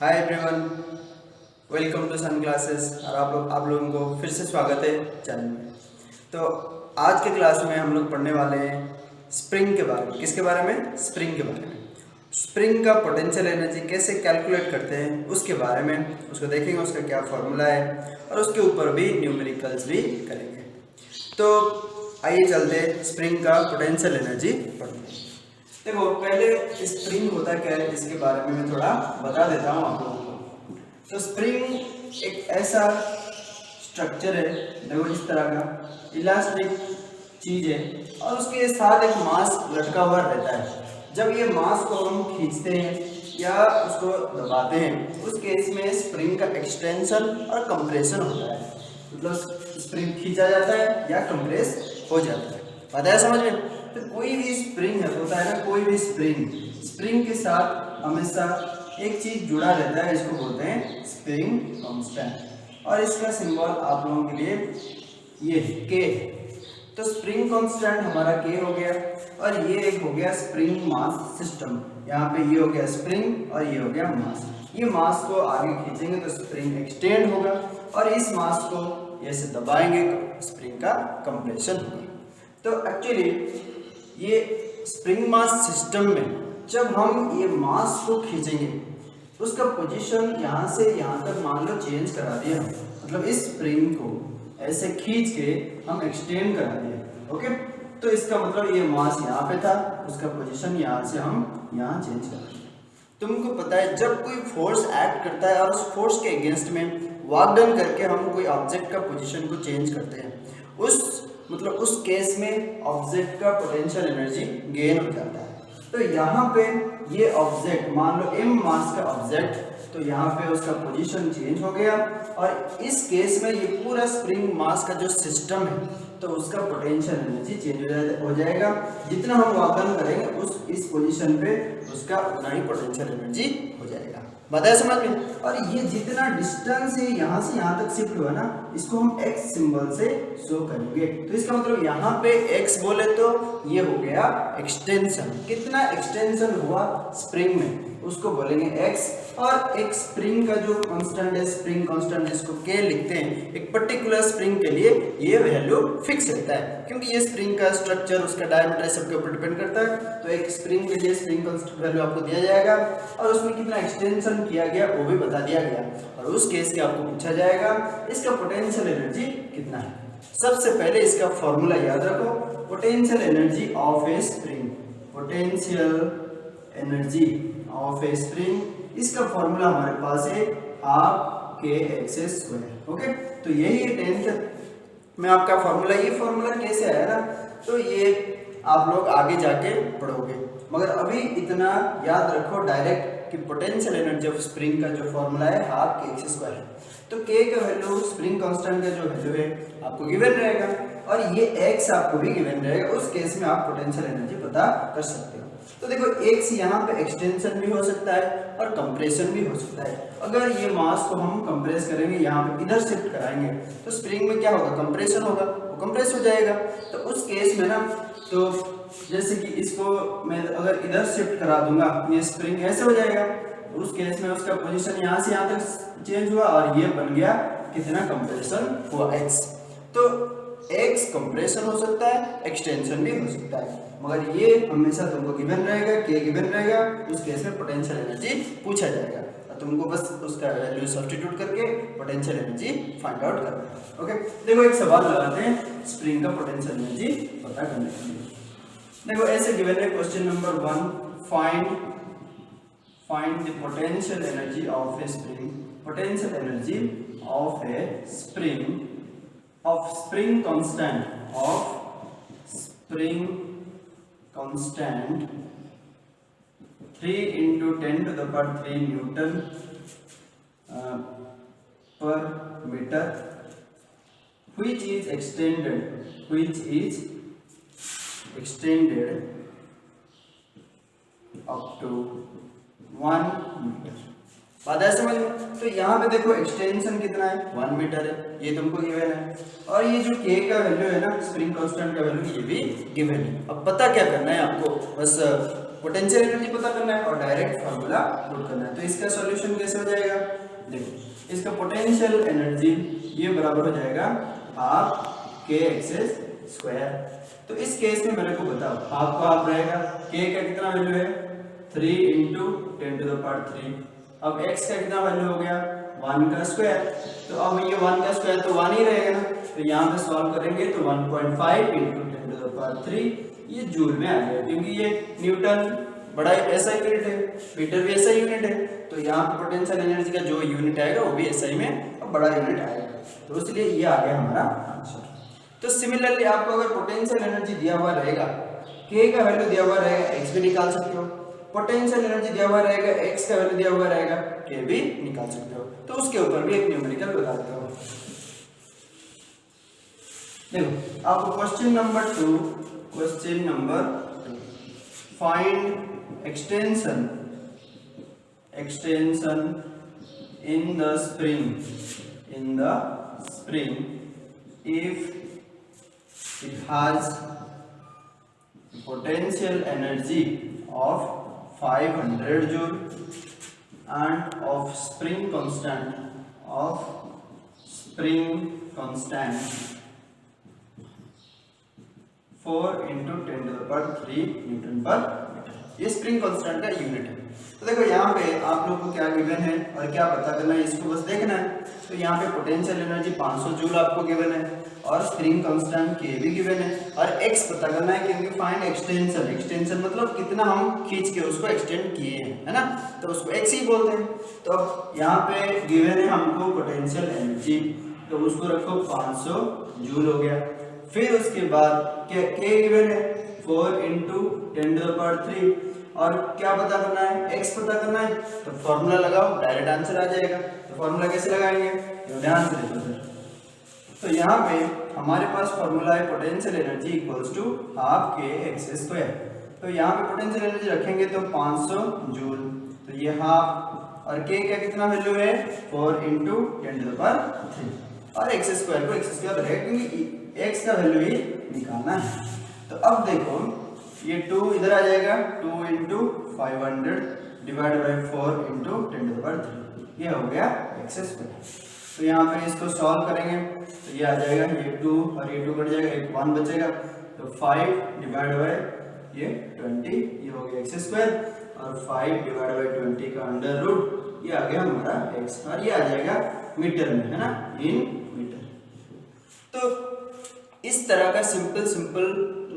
Hi everyone, welcome to Sun Classes. और आप लोगों को फिर से स्वागत है चैनल में। तो आज के क्लास में हम लोग पढ़ने वाले हैं स्प्रिंग के बारे में। किसके बारे में? स्प्रिंग के बारे में। स्प्रिंग का पोटेंशियल एनर्जी कैसे कैलकुलेट करते हैं उसके बारे में उसको देखेंगे, उसका क्या फॉर्मूला है और उसके ऊपर भी न्यूमेरिकल्स भी करेंगे। तो आइए चलते स्प्रिंग का पोटेंशियल एनर्जी पढ़ते हैं। देखो, पहले स्प्रिंग होता क्या है इसके बारे में मैं थोड़ा बता देता हूँ आप लोगों को। तो स्प्रिंग एक ऐसा स्ट्रक्चर है, देखो इस तरह का इलास्टिक चीज है और उसके साथ एक मास लटका हुआ रहता है। जब ये मास को हम खींचते हैं या उसको दबाते हैं उस केस में स्प्रिंग का एक्सटेंशन और कंप्रेशन होता है। मतलब स्प्रिंग खींचा जाता है या कंप्रेस हो जाता है। पता है समझ में? तो कोई भी स्प्रिंग है, होता है ना, कोई भी स्प्रिंग के साथ हमेशा एक चीज जुड़ा रहता है, इसको बोलते हैं स्प्रिंग कांस्टेंट। और इसका सिंबल आप लोगों के लिए ये के। तो स्प्रिंग कांस्टेंट हमारा के हो गया और ये एक हो गया स्प्रिंग मास सिस्टम। यहाँ पे ये हो गया स्प्रिंग और ये हो गया मास। ये मास को आगे खींचेंगे तो स्प्रिंग एक्सटेंड होगा और इस मास को ऐसे दबाएंगे स्प्रिंग का कंप्रेशन होगा। तो एक्चुअली ये स्प्रिंग मास सिस्टम में जब हम ये मास को खींचेंगे उसका पोजीशन यहाँ से यहाँ तक मान लो चेंज करा दिया, मतलब इस स्प्रिंग को ऐसे खींच के हम एक्सटेंड करा दिए। ओके, तो इसका मतलब ये मास यहाँ पे था, उसका पोजीशन यहाँ से हम यहाँ चेंज कर दिए। तुमको पता है जब कोई फोर्स एक्ट करता है और उस फोर्स के अगेंस्ट में वर्क डन करके हम कोई ऑब्जेक्ट का पोजीशन को चेंज करते हैं, उस केस में ऑब्जेक्ट का पोटेंशियल एनर्जी गेन हो जाता है। तो यहाँ पे ये ऑब्जेक्ट मान लो m मास का ऑब्जेक्ट, तो यहाँ पे उसका पोजीशन चेंज हो गया और इस केस में ये पूरा स्प्रिंग मास का जो सिस्टम है तो उसका पोटेंशियल एनर्जी चेंज हो जाएगा। जितना हम वर्क डन करेंगे इस पोजीशन पे उसका उतना ही पोटेंशियल एनर्जी हो जाएगा। बताया समझ में? और ये जितना डिस्टेंस है यहाँ से यहाँ तक शिफ्ट हुआ ना, इसको हम x सिंबल से शो करेंगे। तो इसका मतलब यहाँ पे x बोले तो ये हो गया एक्सटेंशन। कितना एक्सटेंशन हुआ स्प्रिंग में उसको बोलेंगे x। और एक स्प्रिंग का जो कांस्टेंट है, स्प्रिंग कांस्टेंट जिसको k लिखते हैं, एक पर्टिकुलर स्प्रिंग के लिए ये वैल्यू फिक्स रहता है क्योंकि ये स्प्रिंग का स्ट्रक्चर, उसका डायमीटर सबके ऊपर डिपेंड करता है। तो एक स्प्रिंग के लिए स्प्रिंग कांस्टेंट वैल्यू आपको दिया जाएगा और उसमें कितना एक्सटेंशन किया गया वो भी बता दिया गया और उस केस के आपको पूछा जाएगा इसका पोटेंशियल एनर्जी कितना है। सबसे पहले इसका फॉर्मूला याद रखो, potential energy of A spring. Potential energy of A spring, इसका फॉर्मूला हमारे पास है half k x square. Okay, तो यही है 10th में आपका फॉर्मूला। ये फॉर्मूला कैसे आया ना, तो ये आप लोग आगे जाके पढ़ोगे, मगर अभी इतना याद रखो डायरेक्ट कि पोटेंशियल एनर्जी ऑफ स्प्रिंग का जो फॉर्मूला है हाफ के एक्स स्क्वायर है। तो k का वैल्यू, स्प्रिंग कांस्टेंट का जो वैल्यू है आपको गिवन रहेगा और ये x आपको भी गिवन रहेगा। उस केस में आप पोटेंशियल एनर्जी पता कर सकते हो। तो देखो x यहाँ पे एक्सटेंशन भी हो सकता है और कंप्रेशन भी हो सकता है। अगर ये मास को हम कंप्रेस करेंगे, यहाँ पे इधर शिफ्ट कराएंगे तो स्प्रिंग में क्या होगा? कंप्रेशन होगा, वो कंप्रेस हो जाएगा। तो उस केस में ना, तो जैसे कि इसको मैं अगर इधर शिफ्ट करा दूंगा ये स्प्रिंग ऐसे हो जाएगा, उस केस में उसका पोजीशन यहाँ से यहाँ तक चेंज हुआ और ये बन गया कितना? कंप्रेशन हुआ x। तो x कंप्रेशन हो सकता है, एक्सटेंशन भी हो सकता है, मगर ये हमेशा तुमको गिवन रहेगा, k गिवन रहेगा। उस केस में पोटेंशियल एनर्जी पूछा जाएगा और तुमको बस उसका वैल्यू सब्स्टिट्यूट करके पोटेंशियल एनर्जी फाइंड आउट करना है। ओके, देखो एक सवाल लगाते हैं स्प्रिंग का पोटेंशियल एनर्जी पता करने के लिए। देखो ऐसे गिवन है question number 1, find the potential energy of a spring, potential energy of a spring, of spring constant 3 into 10 to the power 3 Newton per meter, which is extended up to 1 metre. बात है समझ में? तो यहाँ पे देखो extension कितना है? 1 मीटर है, ये तुमको गिवन है। और ये जो k का वैल्यू है ना, स्प्रिंग कांस्टेंट का वैल्यू, ये भी गिवन है। अब पता क्या करना है आपको, बस पोटेंशियल एनर्जी पता करना है और डायरेक्ट फार्मूला पुट करना है। तो इसका सॉल्यूशन कैसे हो जाएगा, देखो इसका पोटेंशियल एनर्जी ये बराबर हो जाएगा हाफ के एक्सेस स्क्वायर। तो इस केस में मेरे को बताओ हाफ का हाफ रहेगा, के का कितना वैल्यू है 3 × 10⁻³ अब x का कितना वैल्यू हो गया 1 का स्क्वायर। तो अब ये 1 का स्क्वायर तो 1 ही रहेगा ना, तो यहाँ पे सॉल्व करेंगे तो 1.5 × 10⁻³ ये जूल में आ जाएगा, क्योंकि ये न्यूटन बड़ा ऐसा यूनिट है, मीटर भी ऐसा यूनिट है, तो यहाँ पे पोटेंशियल एनर्जी का जो यूनिट आएगा वो भी एसआई में और बड़ा यूनिट आएगा, तो इसलिए ये आ गया हमारा आंसर। तो सिमिलरली आपको अगर पोटेंशियल एनर्जी दिया हुआ रहेगा, k का वैल्यू दिया हुआ रहेगा, x भी निकाल सकते हो, पोटेंशियल एनर्जी दिया हुआ रहेगा, x का वैल्यू दिया हुआ रहेगा, k भी निकाल सकते हो। तो उसके ऊपर भी एक न्यूमेरिकल बता देता हूँ। देखो आपको question number 2 find extension in the spring if it has potential energy of 500 joule and of spring constant 4 × 10⁻³ Newton पर मीटर। ये स्प्रिंग कांस्टेंट का यूनिट है। तो देखो यहाँ पे आप लोग को क्या गिवन है और क्या पता करना है, इसको बस देखना है। तो यहाँ पे पोटेंशियल एनर्जी 500 जूल आपको गिवन है और स्प्रिंग कांस्टेंट के भी गिवन है और x पता करना है, क्योंकि फाइंड एक्सटेंशन मतलब कितना हम खींच के उसको एक्सटेंड किए हैं, है ना, तो उसको x ही बोलते हैं। तो अब यहाँ पे गिवन है हमको पोटेंशियल एनर्जी, तो उसको रखो 500 जूल हो गया। फिर उसके बाद क्या k गिवन है 4 × 10⁻³ और क्या पता करना है, x पता करना है, तो फॉर्मूला लगाओ डायरेक्ट आंसर आ जाएगा। तो फॉर्मूला कैसे लगाएंगे, ध्यान से देखो सर। तो यहाँ पे हमारे पास फॉर्मूला है potential energy equals to half k x square. तो यहाँ पे पोटेंशियल एनर्जी रखेंगे तो 500 जूल, तो ये हाफ और k का कितना वैल्यू है 4 × 10⁻³ और एक्स स्क्वायर को एक्स स्क्वायर रहेगा, क्योंकि x का वैल्यू ही निकालना है। तो अब देखो ये 2 इधर आ जाएगा, 2 × 500 डिवाइड बाय 4 × 10⁻³ ये हो गया एक्स स्क्वायर। तो यहाँ पे इसको सॉल्व करेंगे तो ये आ जाएगा, ये 2 और ये 2 कट जाएगा, एक 1 बचेगा, तो 5 डिवाइड बाय ये 20 ये हो गया एक्स स्क्वायर और 5 डिवाइड बाय 20 का अंडर रूट ये आ गया हमारा x और ये आ जाएगा मीटर में, है ना, इन मीटर। तो इस तरह का सिंपल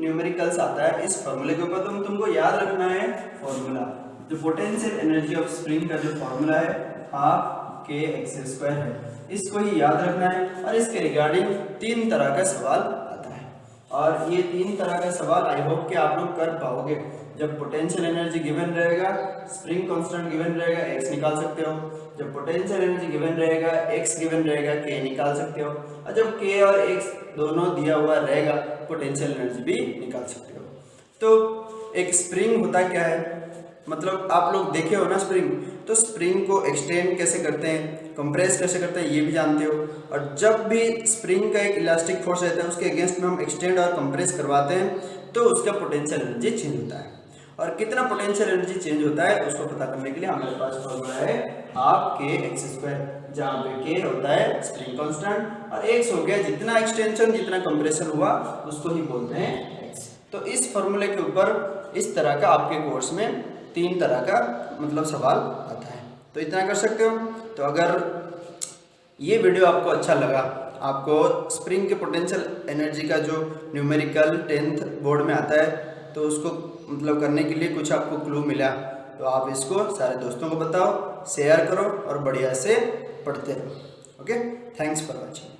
न्यूमेरिकल्स आता है। इस फॉर्मूले के ऊपर तुमको याद रखना है फॉर्मूला, जो पोटेंशियल एनर्जी ऑफ स्प्रिंग का जो फॉर्मूला है हाफ के एक्स स्क्वायर है, इसको ही याद रखना है। और इसके रिगार्डिंग 3 तरह का सवाल आता है और ये 3 तरह का सवाल आई होप कि आप लोग कर पाओगे। जब पोटेंशियल एनर्जी गिवन रहेगा, स्प्रिंग कांस्टेंट गिवन रहेगा, x निकाल सकते हो। जब पोटेंशियल एनर्जी गिवन रहेगा, x गिवन रहेगा, k निकाल सकते हो। और जब k और x दोनों दिया हुआ रहेगा, पोटेंशियल एनर्जी भी निकाल सकते हो। तो एक स्प्रिंग होता क्या है, मतलब आप लोग देखे हो ना स्प्रिंग, तो स्प्रिंग को एक्सटेंड कैसे करते हैं, कंप्रेस कैसे करते हैं, ये भी जानते हो। और जब भी स्प्रिंग का एक इलास्टिक फोर्स रहता है, उसके अगेंस्ट में हम एक्सटेंड और कंप्रेस करवाते हैं तो उसका पोटेंशियल एनर्जी चेंज होता है। और कितना पोटेंशियल एनर्जी चेंज होता है उसको पता करने के लिए हमारे पास फॉर्मूला है हाफ के एक्स स्क्वायर, जहाँ पे k होता है स्प्रिंग कांस्टेंट और x हो गया जितना एक्सटेंशन जितना कंप्रेशन हुआ उसको ही बोलते हैं x। तो इस फॉर्मूले के ऊपर इस तरह का आपके कोर्स में 3 तरह का मतलब सवाल आता है। तो इतना कर सकते हो। तो अगर ये वीडियो आपको अच्छा लगा, आपको स्प्रिंग के पोटेंशियल एनर्जी का जो न्यूमेरिकल 10th बोर्ड में आता है, तो उसको मतलब करने के लिए कुछ आपको क्लू मिला, तो आप इसको सारे दोस्तों को बताओ, शेयर करो और बढ़िया से पढ़ते रहो। Okay, thanks for watching.